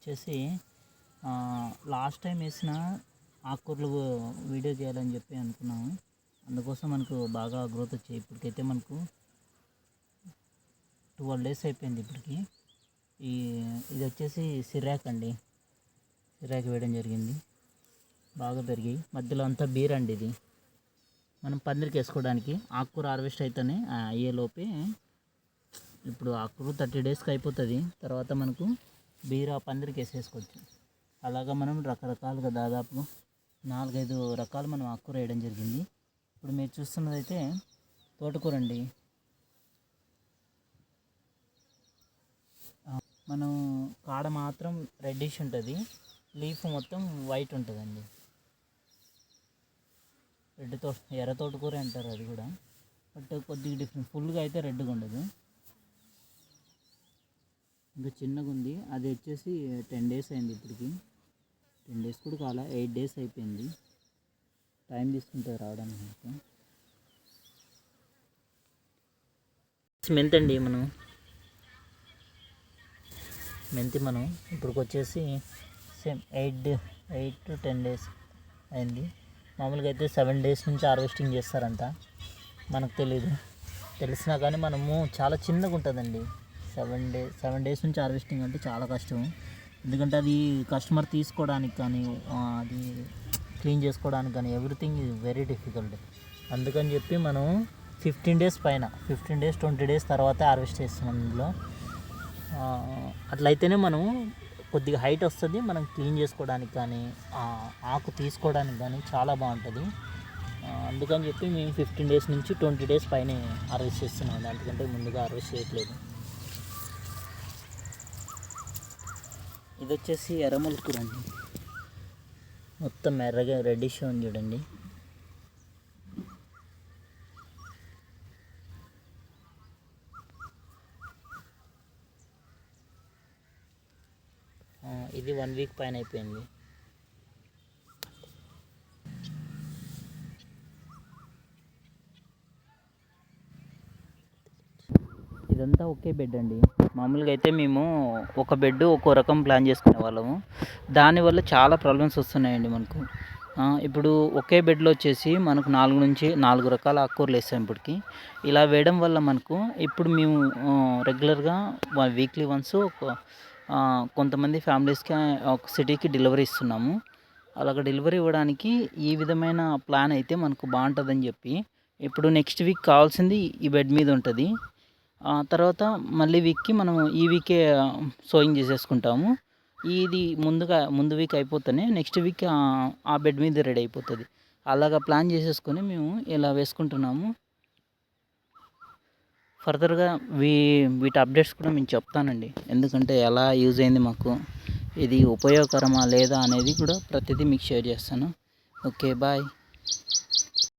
వచ్చేసి last time వేసిన ఆకుకూరలు వీడియో చేయాలని చెప్పి అనుకున్నాము. అందుకోసం మనకు బాగా గ్రోత్ వచ్చాయి. ఇప్పటికైతే మనకు 12 days అయిపోయింది. ఇప్పటికి ఇది వచ్చేసి సిరాక్ అండి. సిరాక్ వేయడం జరిగింది. బాగా పెరిగాయి. మధ్యలో అంతా బీర్ అండి. ఇది మనం పందిరికి వేసుకోవడానికి ఆకుకూర హార్వెస్ట్ అయితేనే అయ్యేలోపే ఇప్పుడు ఆకుకూర 30 daysకి అయిపోతుంది. తర్వాత మనకు బీర పందిరికి వేసేసుకోవచ్చు. అలాగా మనం రకరకాలుగా దాదాపు 4-5 రకాలు మనం ఆకుకూర వేయడం జరిగింది. ఇప్పుడు మీరు చూస్తున్నదైతే తోటకూర అండి. మనం కాడ మాత్రం రెడ్డిష్ ఉంటుంది, లీఫ్ మొత్తం వైట్ ఉంటుందండి. ఎర్ర తోటకూర అంటారు అది కూడా, బట్ కొద్దిగా డిఫరెంట్. ఫుల్గా అయితే రెడ్గా ఉండదు. ఇంకా చిన్నగా ఉంది. అది వచ్చేసి 10 days అయింది. ఇప్పటికి 10 days కూడా కాలా, 8 days అయిపోయింది. టైం తీసుకుంటుంది రావడానికి. మెంతి అండి. మెంతి మనం ఇప్పటికి వచ్చేసి సేమ్ 8 to 10 days అయింది. మామూలుగా అయితే 7 days నుంచి హార్వెస్టింగ్ చేస్తారంట. మనకు తెలిసినా కానీ మనము చాలా చిన్నగా ఉంటుందండి. 7 days నుంచి హార్వెస్టింగ్ అంటే చాలా కష్టం. ఎందుకంటే అది కస్టమర్ తీసుకోవడానికి కానీ అది క్లీన్ చేసుకోవడానికి కానీ ఎవ్రీథింగ్ ఈజ్ వెరీ డిఫికల్ట్. అందుకని చెప్పి మనం 15 days పైన 15 days 20 days తర్వాత హార్వెస్ట్ చేస్తున్నాం. ఇందులో అట్లయితేనే మనం కొద్దిగా హైట్ వస్తుంది. మనం క్లీన్ చేసుకోవడానికి కానీ ఆకు తీసుకోవడానికి కానీ చాలా బాగుంటుంది. అందుకని చెప్పి మేము 15 days నుంచి 20 days పైన హార్వెస్ట్ చేస్తున్నాం. దానికంటే ముందుగా హార్వెస్ట్ చేయట్లేదు. ఇది వచ్చేసి ఎర్రమూలకూర అండి. మొత్తం ఎర్రగా రెడ్డిష్ ఉంది చూడండి. ఇది 1 week పైన అయిపోయింది. ఇదంతా ఒకే బెడ్ అండి. మామూలుగా అయితే మేము ఒక బెడ్ ఒక్కో రకం ప్లాన్ చేసుకునే వాళ్ళము. దానివల్ల చాలా ప్రాబ్లమ్స్ వస్తున్నాయండి మనకు. ఇప్పుడు ఒకే బెడ్లో వచ్చేసి మనకు 4 నుంచి 4 రకాల ఆకుకూరలు వేస్తాం. ఇప్పటికి ఇలా వేయడం వల్ల మనకు ఇప్పుడు మేము రెగ్యులర్గా వీక్లీ వన్స్ కొంతమంది ఫ్యామిలీస్కి ఒక సిటీకి డెలివరీ ఇస్తున్నాము. అలాగ డెలివరీ ఇవ్వడానికి ఈ విధమైన ప్లాన్ అయితే మనకు బాగుంటుందని చెప్పి ఇప్పుడు నెక్స్ట్ వీక్ కావాల్సింది ఈ బెడ్ మీద ఉంటుంది. తర్వాత మళ్ళీ వీక్కి మనం ఈ వీకే సోయింగ్ చేసేసుకుంటాము. ఇది ముందు వీక్ అయిపోతేనే నెక్స్ట్ వీక్ ఆ బెడ్ మీద రెడీ అయిపోతుంది. అలాగా ప్లాన్ చేసేసుకొని మేము ఇలా వేసుకుంటున్నాము. ఫర్దర్గా వీటి అప్డేట్స్ కూడా మేము చెప్తానండి. ఎందుకంటే ఎలా యూజ్ అయింది మాకు, ఇది ఉపయోగకరమా లేదా అనేది కూడా ప్రతిదీ మీకు షేర్ చేస్తాను. Okay, bye.